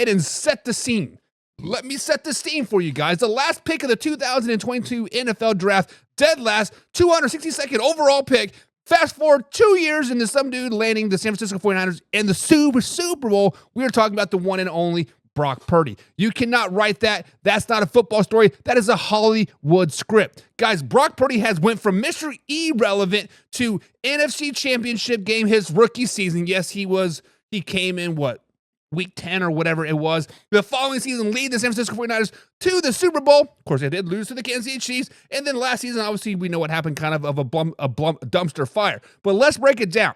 ahead and set the scene. Let me set the scene for you guys. The last pick of the 2022 NFL Draft, dead last, 262nd overall pick. Fast forward 2 years into some dude landing the San Francisco 49ers in the Super Bowl. We are talking about the one and only Brock Purdy. You cannot write that. That's not a football story. That is a Hollywood script. Guys, Brock Purdy has went from Mr. Irrelevant to NFC Championship game his rookie season. Yes, he came in week 10 or whatever it was. The following season, lead the San Francisco 49ers to the Super Bowl. Of course, they did lose to the Kansas City Chiefs. And then last season, obviously, we know what happened, kind of a dumpster fire. But let's break it down.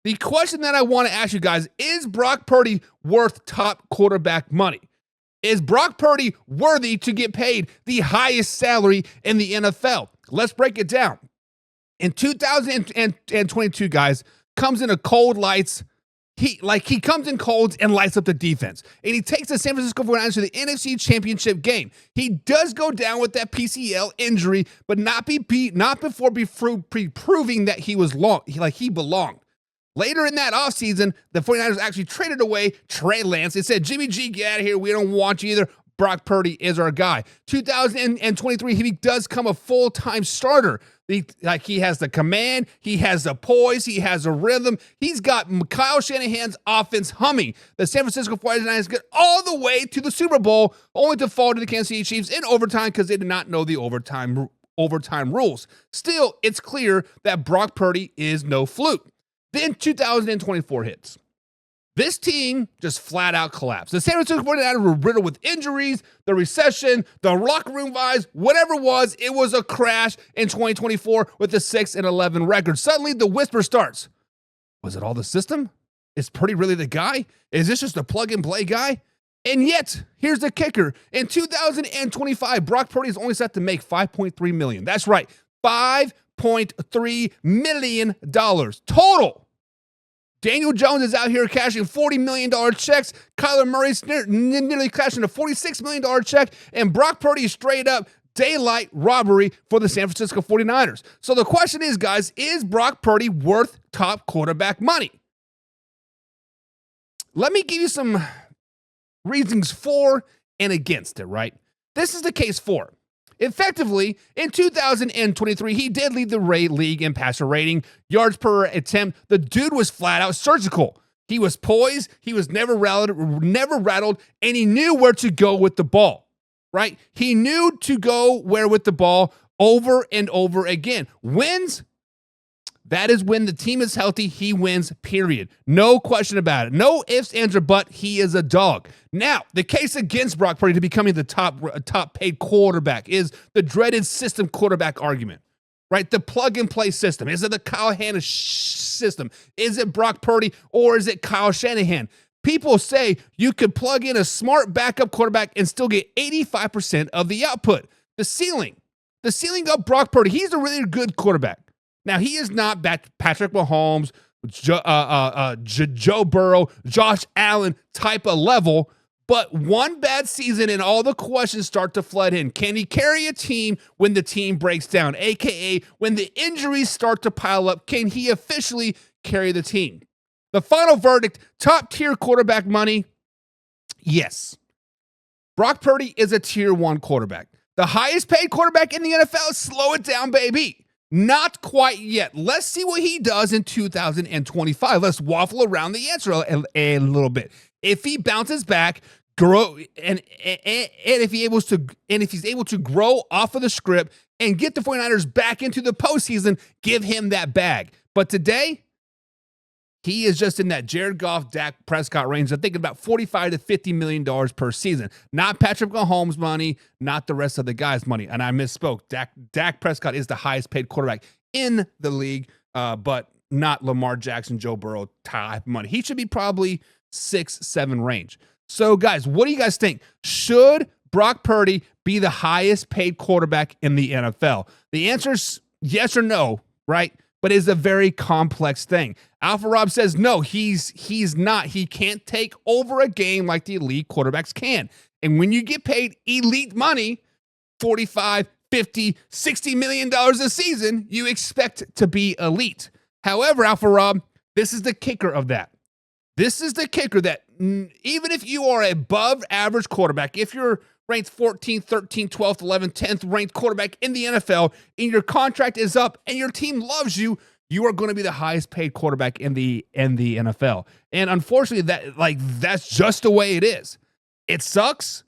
The question that I want to ask you guys, is Brock Purdy worth top quarterback money? Is Brock Purdy worthy to get paid the highest salary in the NFL? Let's break it down. In 2022, guys, comes in a cold lights. He comes in cold and lights up the defense. And he takes the San Francisco 49ers to the NFC Championship game. He does go down with that PCL injury, but not before proving that he belonged. Later in that offseason, the 49ers actually traded away Trey Lance. They said, Jimmy G, get out of here. We don't want you either. Brock Purdy is our guy. 2023, he does come a full-time starter. He has the command, he has the poise, he has a rhythm. He's got Kyle Shanahan's offense humming. The San Francisco 49ers get all the way to the Super Bowl, only to fall to the Kansas City Chiefs in overtime because they did not know the overtime rules. Still, it's clear that Brock Purdy is no fluke. Then 2024 hits. This team just flat out collapsed. The San Francisco 49ers were riddled with injuries, the recession, the locker room vibes, whatever it was a crash in 2024 with a 6-11 record. Suddenly the whisper starts. Was it all the system? Is Purdy really the guy? Is this just a plug-and-play guy? And yet, here's the kicker. In 2025, Brock Purdy is only set to make $5.3 million. That's right, $5.3 million total. Daniel Jones is out here cashing $40 million checks. Kyler Murray's nearly cashing a $46 million check. And Brock Purdy is straight up daylight robbery for the San Francisco 49ers. So the question is, guys, is Brock Purdy worth top quarterback money? Let me give you some reasons for and against it, right? This is the case for. Effectively, in 2023, he did lead the league in passer rating, yards per attempt. The dude was flat out surgical. He was poised, he was never rattled, and he knew where to go with the ball, right? He knew to go where with the ball over and over again. Wins, that is when the team is healthy, he wins, period. No question about it. No ifs, ands, or buts. He is a dog. Now, the case against Brock Purdy to becoming the top paid quarterback is the dreaded system quarterback argument, right? The plug-and-play system. Is it the Kyle Shanahan system? Is it Brock Purdy or is it Kyle Shanahan? People say you could plug in a smart backup quarterback and still get 85% of the output. The ceiling of Brock Purdy, he's a really good quarterback. Now, he is not Patrick Mahomes, Joe Burrow, Josh Allen type of level, but one bad season and all the questions start to flood in. Can he carry a team when the team breaks down? AKA, when the injuries start to pile up, can he officially carry the team? The final verdict, top-tier quarterback money, yes. Brock Purdy is a tier 1 quarterback. The highest paid quarterback in the NFL, slow it down, baby. Not quite yet. Let's see what he does in 2025. Let's waffle around the answer a little bit. If he bounces back, grow, and if he's able to grow off of the script and get the 49ers back into the postseason, give him that bag. But today, he is just in that Jared Goff, Dak Prescott range. I'm thinking about $45 to $50 million per season. Not Patrick Mahomes money, not the rest of the guys' money. And I misspoke. Dak Prescott is the highest paid quarterback in the league, but not Lamar Jackson, Joe Burrow type money. He should be probably 6-7 range. So, guys, what do you guys think? Should Brock Purdy be the highest paid quarterback in the NFL? The answer is yes or no, right? But it's a very complex thing. Alpha Rob says, no, he's not. He can't take over a game like the elite quarterbacks can. And when you get paid elite money, $45, $50, $60 million a season, you expect to be elite. However, Alpha Rob, this is the kicker of that. This is the kicker that even if you are above average quarterback, if you're ranked 14th, 13th, 12th, 11th, 10th ranked quarterback in the NFL, and your contract is up and your team loves you, you are going to be the highest paid quarterback in the NFL. And unfortunately, that's just the way it is. It sucks,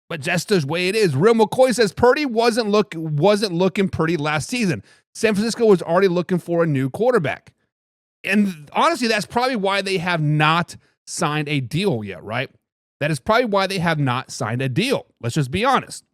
but just the way it is. Real McCoy says Purdy wasn't looking pretty last season. San Francisco was already looking for a new quarterback. And honestly, that's probably why they have not signed a deal yet, right? That is probably why they have not signed a deal. Let's just be honest.